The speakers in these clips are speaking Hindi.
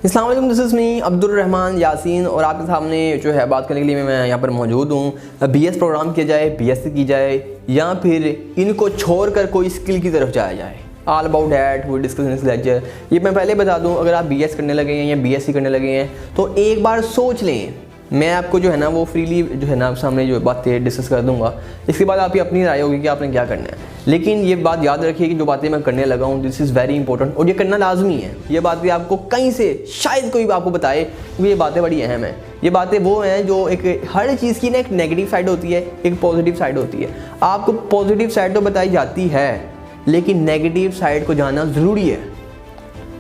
अस्सलाम वालेकुम, this is me Abdul Rahman Yasin और आपके सामने जो है बात करने के लिए मैं यहाँ पर मौजूद हूँ। बीएस प्रोग्राम किया जाए, बीएससी की जाए या फिर इनको छोड़कर कोई स्किल की तरफ जाया जाए, all about that we discuss in this lecture. ये मैं पहले बता दूँ, अगर आप बीएस करने लगे हैं या बीएससी करने लगे हैं तो एक बार सोच लें। मैं आपको जो है ना वो फ्रीली जो है ना सामने जो बातें डिस्कस कर दूंगा, इसके बाद आपकी अपनी राय होगी कि आपने क्या करना है। लेकिन ये बात याद रखिए कि जो बातें मैं करने लगा हूँ दिस इज़ वेरी इंपॉर्टेंट और ये करना लाजमी है। ये बातें आपको कहीं से शायद कोई आपको बताए कि ये बातें बड़ी अहम हैं। ये बातें वो हैं जो एक हर चीज़ की ना एक नेगेटिव साइड होती है, एक पॉजिटिव साइड होती है। आपको पॉजिटिव साइड तो बताई जाती है लेकिन नेगेटिव साइड को जानना ज़रूरी है,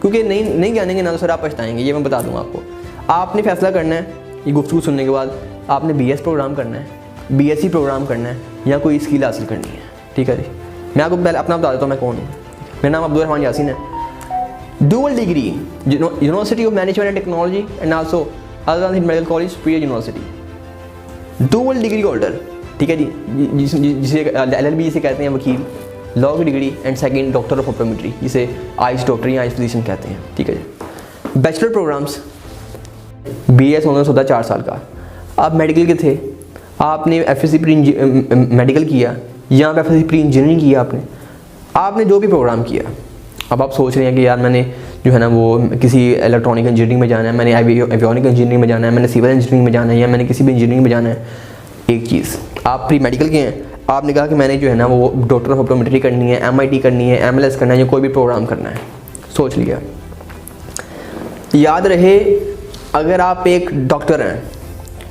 क्योंकि नहीं जानेंगे ना तो सर आप पछताएंगे। ये मैं बता दूँगा आपको। आपने फैसला करना है ये गुफ्तगू सुनने के बाद, आपने बीएस प्रोग्राम करना है, बीएससी प्रोग्राम करना है या कोई स्किल हासिल करनी है। ठीक है जी, मैं आपको पहले अपना बता देता हूँ मैं कौन हूँ। मेरा नाम अब्दुल रहमान यासीन है। Dual degree university of management and technology and also Azlam medical college प्रिय यूनिवर्सिटी, डुअल डिग्री होल्डर। ठीक है जी, जिसे LLB जिसे कहते हैं वकील, लॉ की degree and second doctor of optometry जिसे आइज डॉक्टर या आइज फिजिशियन कहते हैं। ठीक है जी, बैचलर प्रोग्राम्स BS ऑनर्स होता है 4 साल का। आप मेडिकल के थे, आपने FSC प्री मेडिकल किया या आप FSC प्री इंजीनियरिंग किया, आपने जो भी प्रोग्राम किया। अब आप सोच रहे हैं कि यार मैंने जो है ना वो किसी इलेक्ट्रॉनिक इंजीनियरिंग में जाना है, मैंने एवियोनिक इंजीनियरिंग में जाना है, मैंने सिविल इंजीनियरिंग में जाना है या मैंने किसी भी इंजीनियरिंग में जाना है। एक चीज़, आप प्री मेडिकल के हैं, आपने कहा कि मैंने जो है ना वो डॉक्टर ऑफ ऑप्टोमेट्री करनी है, MIT करनी है, MLS करना है या कोई भी प्रोग्राम करना है, सोच लिया। याद रहे, अगर आप एक डॉक्टर हैं,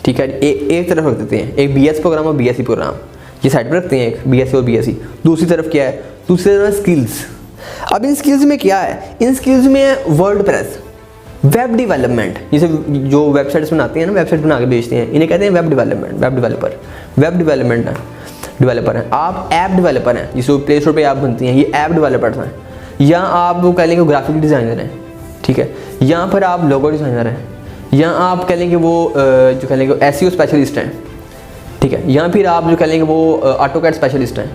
ठीक है, एक तरफ रख देते हैं एक BS प्रोग्राम और BSc प्रोग्राम, ये साइड पर रखते हैं एक BSc और BSc। दूसरी तरफ क्या है? दूसरी तरफ स्किल्स। अब इन स्किल्स में क्या है? इन स्किल्स में है वर्डप्रेस, वेब डेवलपमेंट, जैसे जो वेबसाइट्स बनाते हैं ना, वेबसाइट बना के बेचते हैं, इन्हें कहते हैं web development, web developer, web development है, डेवलपर हैं। आप ऐप डेवलपर हैं, जिसको प्ले स्टोर पर ऐप बनती हैं, ये ऐप डेवलपर्स हैं। या आप वो कह लेंगे ग्राफिक डिज़ाइनर हैं, ठीक है, यहाँ पर आप लोगो डिज़ाइनर हैं, या आप कह लेंगे वो जो कह लेंगे SEO स्पेशलिस्ट हैं, ठीक है, या फिर आप जो कह लेंगे वो ऑटोकैड स्पेशलिस्ट हैं।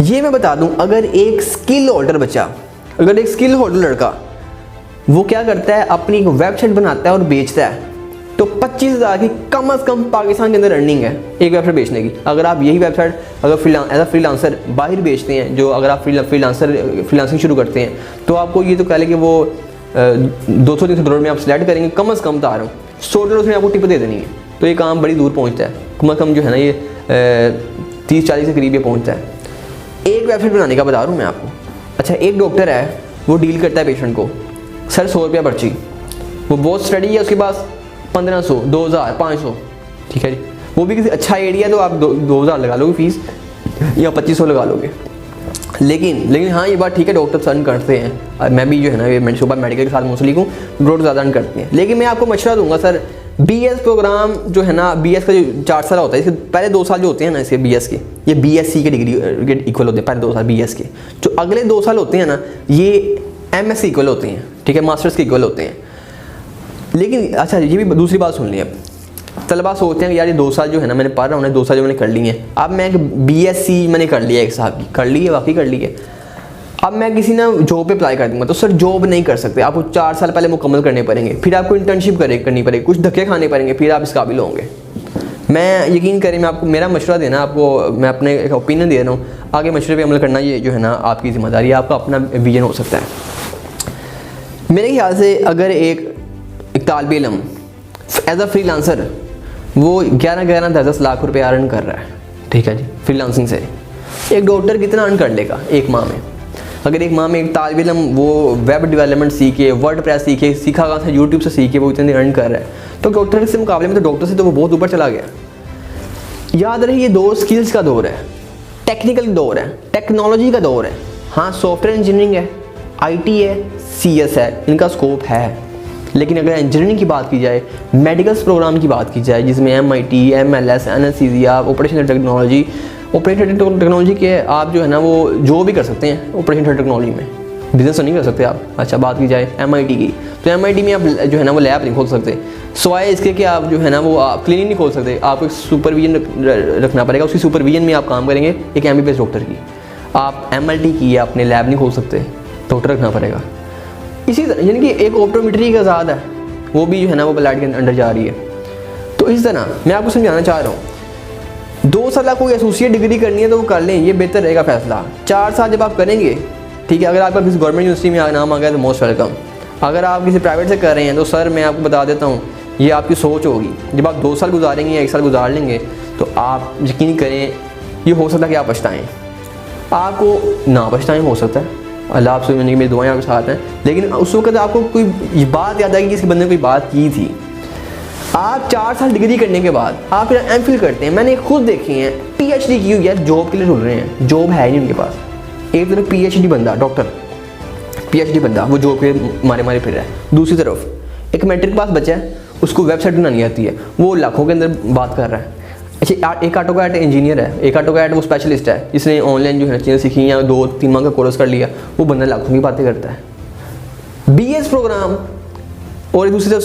ये मैं बता दूं, अगर एक स्किल होल्डर बच्चा, अगर एक स्किल होल्डर लड़का वो क्या करता है, अपनी एक वेबसाइट बनाता है और बेचता है, तो 25,000 की कम से कम पाकिस्तान के अंदर अर्निंग है एक वेबसाइट बेचने की। अगर आप यही वेबसाइट अगर एज अ फ्रीलांसर बाहर बेचते हैं, जो अगर आप फ्रीलांसिंग शुरू करते हैं, तो आपको ये तो कह लेंगे वो $200-300 में आप सिलेक्ट करेंगे, कम से कम बता रहा हूँ $100 में आपको टिप दे देनी है। तो ये काम बड़ी दूर पहुँचता है, कम से कम जो है ना ये 30-40 के करीब ये पहुँचता है। एक वेबसाइट बनाने का बता रहा हूँ मैं आपको। अच्छा, एक डॉक्टर है, वो डील करता है पेशेंट को, सर 100 रुपया पर्ची, वो बहुत स्टडी है, उसके पास 1500, 2000, 500, ठीक है जी, वो भी किसी अच्छा एरिया तो आप 2000 लगा लोगे फीस या 2500 लगा लोगे। लेकिन हाँ, ये बात ठीक है, डॉक्टर अर्न करते हैं, मैं भी जो है ना ये सुबह मेडिकल के साथ मुंसलिक हूँ, डॉक्टर ज़्यादा अर्न करते हैं। लेकिन मैं आपको मशवरा दूंगा, सर BS प्रोग्राम जो है ना, BS का जो 4 साल होता है, इसके पहले 2 साल जो होते हैं ना इसके BS के, ये BSc के डिग्री के इक्वल होते हैं। पहले 2 साल BS के, जो अगले 2 साल होते हैं ना, ये MSc इक्वल होते हैं, ठीक है, मास्टर्स के इक्वल होते हैं। लेकिन अच्छा, ये भी दूसरी बात सुन ली। अब तलबा सोचते हैं कि यार ये 2 साल जो है ना मैंने पढ़ रहा हूँ, 2 साल जो मैंने कर लिए हैं, अब मैं BSc मैंने कर लिया, एक साहब की कर ली है, वाकई कर ली है, अब मैं किसी ना जॉब पे अप्लाई कर दूंगा, तो सर जॉब नहीं कर सकते, आपको 4 साल पहले मुकम्मल करने पड़ेंगे, फिर आपको इंटर्नशिप करनी पड़ेगी, कुछ धक्के खाने पड़ेंगे, फिर आप इस काबिल होंगे। मैं यकीन करें, मैं आपको मेरा मशवरा देना, आपको मैं अपने एक ओपिनियन दे रहा हूँ, आगे मशवरे पे अमल करना ये जो है ना आपकी ज़िम्मेदारी है, आपका अपना विजन हो सकता है। मेरे ख्याल से अगर एक तालिब इल्म एज अ फ्रीलांसर वो 11-11, 10-10 लाख रुपये अर्न कर रहा है, ठीक है जी, फ्रीलांसिंग से, एक डॉक्टर कितना अर्न कर लेगा एक माह में? अगर एक माह में एक तालिब इल्म वो वेब डेवलपमेंट सीखे, वर्डप्रेस सीखे, सीखा कहाँ से, यूट्यूब से सीखे, वो इतने अर्न कर रहा है, तो डॉक्टर से मुकाबले में तो डॉक्टर से तो वो बहुत ऊपर चला गया। याद रहे, ये दौर स्किल्स का दौर है, टेक्निकल दौर है, टेक्नोलॉजी का दौर है। हाँ, सॉफ्टवेयर इंजीनियरिंग है, IT है, CS है, इनका स्कोप है। लेकिन अगर इंजीनियरिंग की बात की जाए, मेडिकल्स प्रोग्राम की बात की जाए, जिसमें MIT, MLS, anaesthesia, operational technology के आप जो है ना वो जो भी कर सकते हैं ऑपरेशनल टेक्नोलॉजी में, बिजनेस तो नहीं कर सकते आप। अच्छा, बात की जाए MIT की, तो MIT में आप जो है ना वो लैब नहीं खोल सकते, सिवाय इसके कि आप जो है ना वो आप क्लिनिक नहीं खोल सकते, आपको एक सुपरविजन रखना पड़ेगा, उसकी सुपरविजन में आप काम करेंगे एक MBBS डॉक्टर की। आप MLT की आपने लैब नहीं खोल सकते, डॉक्टर रखना पड़ेगा। इसी तरह यानी कि एक ऑप्टोमेट्री का आज़ाद है, वो भी जो है ना वो ब्लड के अंडर जा रही है। तो इस तरह मैं आपको समझाना चाह रहा हूँ 2 साल कोई एसोसिएट डिग्री करनी है तो वो कर लें, ये बेहतर रहेगा फैसला। 4 साल जब आप करेंगे, ठीक है, अगर आपका किसी गवर्नमेंट यूनिवर्सिटी में नाम आ गया तो मोस्ट वेलकम। अगर आप किसी प्राइवेट से कर रहे हैं तो सर मैं आपको बता देता हूँ ये आपकी सोच होगी। जब आप 2 साल गुजारेंगे या 1 साल गुजार लेंगे तो आप यकीन करें ये हो सकता है कि आप पछताएँ, आपको ना पछताएँ, हो सकता है। अल्लाह आपसे मेरी दुआएं आपके साथ हैं। लेकिन उस वक्त आपको कोई बात याद आएगी कि किसी बंदे ने कोई बात की थी। आप 4 साल डिग्री करने के बाद आप फिर एमफिल करते हैं। मैंने खुद देखी हैं पीएचडी की हुई है, जॉब के लिए ढूंढ रहे हैं, जॉब है नहीं उनके पास। एक तरफ पीएचडी बंदा, डॉक्टर पीएचडी बंदा वो जॉब के मारे मारे फिर रहा है। दूसरी तरफ एक मैट्रिक पास बच्चा है, उसको वेबसाइट बनानी आती है, वो लाखों के अंदर बात कर रहा है। अच्छा, एक ऑटोकैड इंजीनियर है, एक ऑटोकैड वो स्पेशलिस्ट है जिसने ऑनलाइन जो है चीज़ें सीखी या 2-3 माह का कोर्स कर लिया, वो बंदा लाखों की बातें करता है। बीएस प्रोग्राम और दूसरी तरफ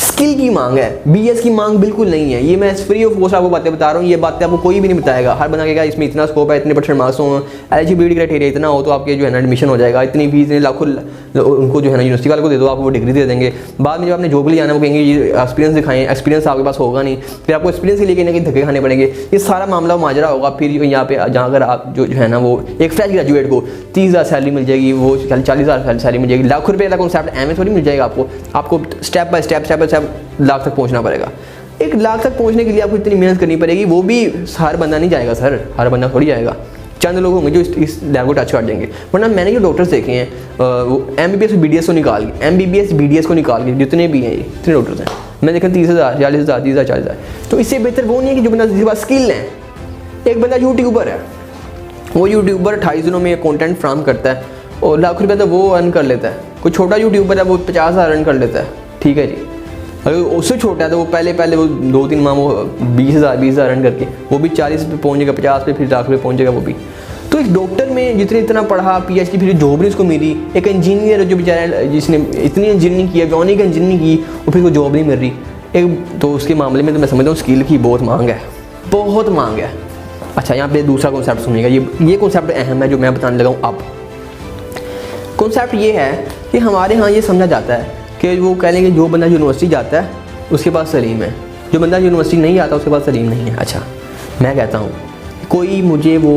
स्किल की मांग है, बीएस की मांग बिल्कुल नहीं है। ये मैं फ्री ऑफ कॉस्ट आपको बातें बता रहा हूँ, ये बातें आपको कोई भी नहीं बताएगा। हर बंदा कहेगा इसमें इतना स्कोप है, इतने % मार्क्स हो, एलिजिबिलिटी क्राइटेरिया इतना हो तो आपके जो है ना एडमिशन हो जाएगा, इतनी फीस, इतने लाखों उनको जो है ना यूनिवर्सिटी वाले को दे दो, आपको वो डिग्री दे देंगे। बाद में जब आपने जॉब लिए आना वो कहेंगे ये एक्सपीरियंस दिखाएं, एक्सपीरियंस आपके पास होगा नहीं, फिर आपको एक्सपीरियंस के लिए कहीं ना कहीं धक्के खाने पड़ेंगे। ये सारा मामला माजरा होगा। फिर यहाँ पे जहाँ अगर आप जो है ना वो एक फ्रेश ग्रेजुएट को 30,000 सैलरी मिल जाएगी, वो 40,000 सैलरी मिल जाएगी, लाखों रुपये का कॉन्सेप्ट एम थोड़ी मिल जाएगा आपको स्टेप बाय स्टेप लाख तक पहुंचना पड़ेगा। 1 लाख तक पहुंचने के लिए आपको इतनी मेहनत करनी पड़ेगी, वो भी हर बंदा नहीं जाएगा सर, हर बंदा थोड़ी जाएगा। चंद लोग होंगे जो इस लेवल को टच कर देंगे। वरना मैंने जो डॉक्टर्स देखे हैं वो एमबीबीएस बीडीएस को निकाल के, एमबीबीएस बीडीएस को निकाल के जितने भी हैं इतने डॉक्टर्स हैं, मैंने देखा 30,000 40,000 30,000 40,000। तो इससे बेहतर वो नहीं है कि जो बंदा जिसके पास स्किल है। एक बंदा यूट्यूबर है, वो यूट्यूबर 28 दिनों में कंटेंट फ्राहम करता है और लाख रुपये तो वो अर्न कर लेता है। कोई छोटा यूट्यूबर है वो 50,000 अर्न कर लेता है, ठीक है जी। अगर उससे छोटा है तो वो पहले वो 2-3 माह वो 20,000 अर्न करके वो भी 40 पे पहुँचेगा, 50 पे, फिर लाख पे पहुँचेगा वो भी। तो एक डॉक्टर में जितने इतना पढ़ा पीएचडी फिर जॉब नहीं उसको मिली। एक इंजीनियर जो बेचारा जिसने इतनी इंजीनियरिंग की, एवियोनिक इंजीनियरिंग की, और फिर को जॉब नहीं मिल रही। एक तो उसके मामले में तो मैं समझता हूँ स्किल की बहुत मांग है, बहुत मांग है। अच्छा, यहाँ पे दूसरा कॉन्सेप्ट सुनिएगा, ये कॉन्सेप्ट अहम है जो मैं बताने लगा हूँ। अब कॉन्सेप्ट ये है कि हमारे यहाँ ये समझा जाता है कि वो कह लेंगे जो बंदा यूनिवर्सिटी जाता है उसके पास सलीम है, जो बंदा यूनिवर्सिटी नहीं आता उसके पास सलीम नहीं है। अच्छा, मैं कहता हूँ कोई मुझे वो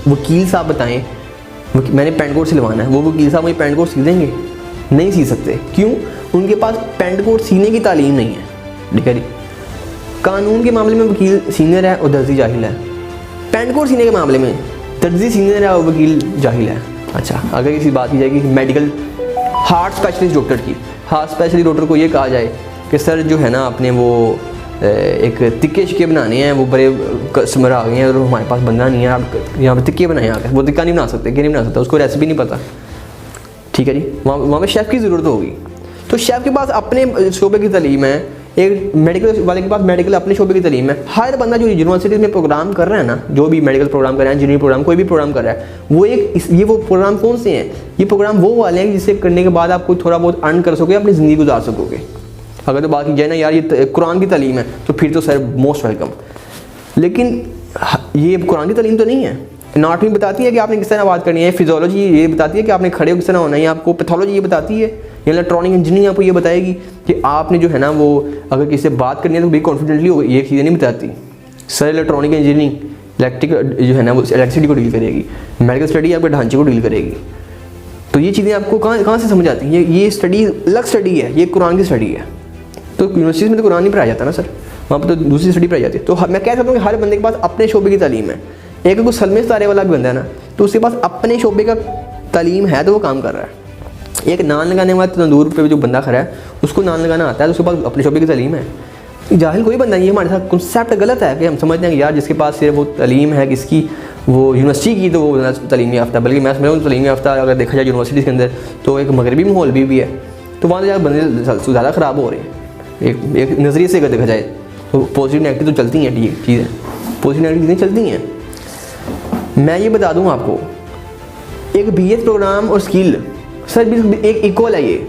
वकील साहब बताएं, मैंने पेंट कोट सिलवाना है, वो वकील साहब मुझे पेंट कोट सी देंगे? नहीं सी सकते। क्यों? उनके पास पेंट कोट सीने की तालीम नहीं है, ठीक है जी। कानून के मामले में वकील सीनियर है और दर्जी जाहिल है। पेंट कोट सीने के मामले में दर्जी सीनियर है और वकील जाहिल है। अच्छा, अगर किसी बात की जाएगी मेडिकल हार्ट स्पेशलिस्ट डॉक्टर की, हार्ट स्पेशलिस्ट डॉक्टर को ये कहा जाए कि सर जो है ना आपने वो एक तिक्के शिक्के बनाने हैं, वो बड़े कस्टमर आ गए हैं और हमारे पास बंदा नहीं है, आप यहाँ पर तिक्के बनाए आकर, वो तिक्का नहीं बना सकते, क्या नहीं बना सकता, उसको रेसिपी नहीं पता, ठीक है जी। वहाँ पर शेफ़ की ज़रूरत होगी। तो शेफ़ के पास अपने शोबे की तालीम है, एक मेडिकल वाले के पास मेडिकल अपने शोबे की तालीम है। हर बंदा जो यूनिवर्सिटी में प्रोग्राम कर रहा है ना, जो भी मेडिकल प्रोग्राम कर रहा है, इंजीनियरिंग प्रोग्राम, कोई भी प्रोग्राम कर रहा है, वो ये वो प्रोग्राम कौन से हैं? ये प्रोग्राम वो वाले हैं जिससे करने के बाद आप कोई थोड़ा बहुत अर्न कर सकोगे, अपनी ज़िंदगी गुजार सकोगे। अगर तो बात की जाए ना यार ये कुरान की तालीम है तो फिर तो सर मोस्ट वेलकम। लेकिन ये कुरान की तालीम तो नहीं है। एनाटॉमी बताती है कि आपने किस तरह बात करनी है, फिजियोलॉजी ये बताती है कि आपने खड़े हो किस तरह होना है, आपको पैथोलॉजी ये बताती है, इलेक्ट्रॉनिक इंजीनियरिंग आपको ये बताएगी कि आपने जो है ना वो अगर किसी से बात करनी है तो भी कॉन्फिडेंटली हो, ये चीज़ें नहीं बताती। सर इलेक्ट्रॉनिक इंजीनियरिंग इलेक्ट्रिक जो है ना वो इलेक्ट्रिसिटी को डील करेगी, मेडिकल स्टडी आपके ढांचे को डील करेगी। तो ये चीज़ें आपको कहाँ से समझ आती हैं? ये स्टडी अलग स्टडी है, ये कुरान की स्टडी है। तो यूनिवर्सिटी में तो कुरान नहीं पढ़ाया जाता ना सर, वहाँ पर तो दूसरी स्टडी पढ़ाई जाती है। तो मैं कह सकता हूँ कि हर बंदे के पास अपने शोबे की तालीम है। एक को सलमे सितारे वाला भी बंदा है ना, तो उसके पास अपने शोबे का तालीम है तो वो काम कर रहा है। एक नान लगाने वाला तंदूर पे जो बंदा खड़ा है उसको नान लगाना आता है, तो उसके पास अपने शोबे की तालीम है। जाहिल कोई बंदा नहीं है। हमारे साथ कॉन्सेप्ट गलत है कि हम समझते हैं कि यार जिसके पास सिर्फ वो तालीम है किसकी, वो यूनिवर्सिटी की, तो वो तालीम याफ्ता। बल्कि मैं समझ रहा हूँ तालीम याफ्ता अगर देखा जाए यूनिवर्सिटी के अंदर तो एक मगरबी माहौल भी है, तो वहाँ जाकर बंदे ज़्यादा ख़राब हो रहे हैं। एक नज़रिए से अगर देखा जाए तो पॉजिटिव नेगेटिव तो चलती हैं, ठीक चीज़ें पॉजिटिव नेगेटिव चीज़ें चलती हैं। मैं ये बता दूं आपको, एक बीएस प्रोग्राम और स्किल सर भी एक इक्वल है। ये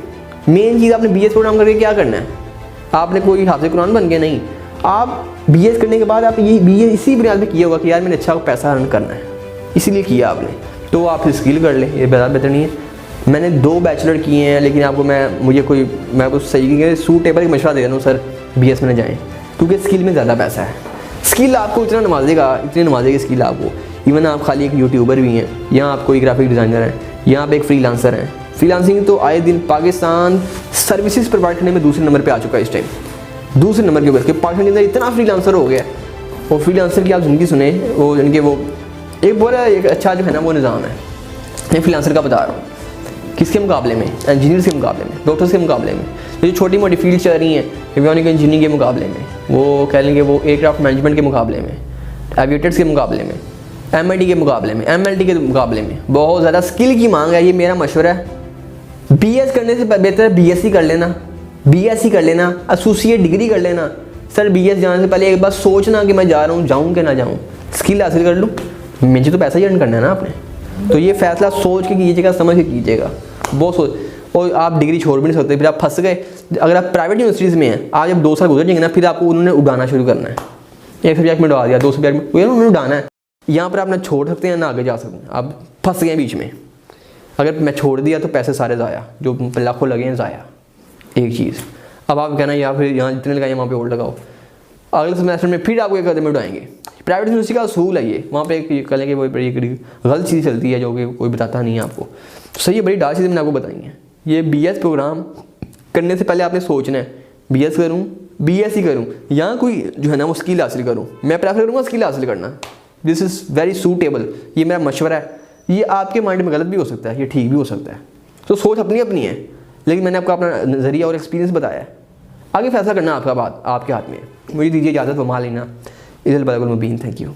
मेन चीज़ आपने बीएस प्रोग्राम करके क्या करना है, आपने कोई हाफिज़ कुरान बन गया नहीं। आप बीएस करने के बाद आप ये बीएस इसी बुनियाद पे किया होगा कि यार मैंने अच्छा पैसा अर्न करना है, इसीलिए किया आपने, तो आप स्किल कर लें, ये बेहतर नहीं है। मैंने 2 बैचलर किए हैं, लेकिन आपको मैं आपको सही सूटेबल मशवरा दे रहा हूँ सर, BS में न जाएँ, क्योंकि स्किल में ज़्यादा पैसा है। स्किल आपको इतनी नवाजेगी स्किल आपको। इवन आप खाली एक यूट्यूबर भी हैं, या आप कोई ग्राफिक डिज़ाइनर हैं, या आप एक फ्रीलांसर हैं। फ्रीलांसिंग तो आए दिन पाकिस्तान सर्विसेज प्रोवाइड करने में दूसरे नंबर पे आ चुका है इस टाइम, दूसरे नंबर के ऊपर। पाकिस्तान के अंदर इतना फ्रीलांसर हो गया, और फ्रीलांसर की आप ज़िंदगी सुने, वो जिनके वो एक अच्छा जो है ना वो निज़ाम है। मैं फ्रीलांसर का बता रहा हूँ, किसके मुकाबले में? इंजीनियर्स के मुकाबले में, डॉक्टर्स के मुकाबले में, जो छोटी मोटी फील्ड चल रही हैं, एवियोनिक इंजीनियरिंग के मुकाबले में, वो कह लेंगे वो एयरक्राफ्ट मैनेजमेंट के मुकाबले में, एविएटर्स के मुकाबले में, MIT के मुकाबले में, MLT के मुकाबले में बहुत ज़्यादा स्किल की मांग है। ये मेरा मशवरा है, BS करने से बेहतर है BSc कर लेना, BSc कर लेना, एसोसिएट डिग्री कर लेना। सर BS जाने से पहले एक बार सोचना कि मैं जा रहा हूँ, जाऊँ कि ना जाऊँ, स्किल हासिल कर लूँ। मुझे तो पैसा ही अर्न करना है ना आपने, तो ये फैसला सोच के कीजिएगा, समझ के कीजिएगा, बहुत सोच। और आप डिग्री छोड़ भी नहीं सकते, फिर आप फंस गए। अगर आप प्राइवेट यूनिवर्सिटीज़ में हैं, आज जब 2 साल गुजर जाएंगे ना, फिर आपको उन्होंने उड़ाना शुरू करना है। एक सब्जेक्ट में उड़ा दिया, 2 सब्जेक्ट में उन्होंने उड़ाना है। यहाँ पर आप ना छोड़ सकते हैं ना आगे जा सकते हैं, आप फंस गए बीच में। अगर मैं छोड़ दिया तो पैसे सारे ज़ाया, जो लाखों लगे हैं ज़ाया, एक चीज़। अब आप कहना या फिर यहाँ जितने लगाए वहाँ पे और लगाओ, अगले सेमेस्टर में फिर आपको एक कदम उठाएंगे। प्राइवेट यूनिवर्सिटी का असूल है ये, वहाँ पे एक कह लेंगे वो बड़ी गलत चीज़ चलती है जो कि कोई बताता नहीं है आपको। तो सही है, बड़ी डाल चीज़ें मैंने आपको बताई हैं। ये BS प्रोग्राम करने से पहले आपने सोचना है, BS करूँ, BSc करूँ, या कोई जो है ना वो स्किल हासिल करूँ। मैं प्रेफर करूँगा स्किल हासिल करना, दिस इज़ वेरी सूटेबल। ये मेरा मशवरा है। ये आपके माइंड में गलत भी हो सकता है, ये ठीक भी हो सकता है, तो सोच अपनी अपनी है, लेकिन मैंने आपको अपना नज़रिया और एक्सपीरियंस बताया है। आगे फैसला करना आपका बात आपके हाथ में है। मुझे दीजिए इजाज़त, वमा लेना। इधर बलगुल मुबीन, थैंक यू।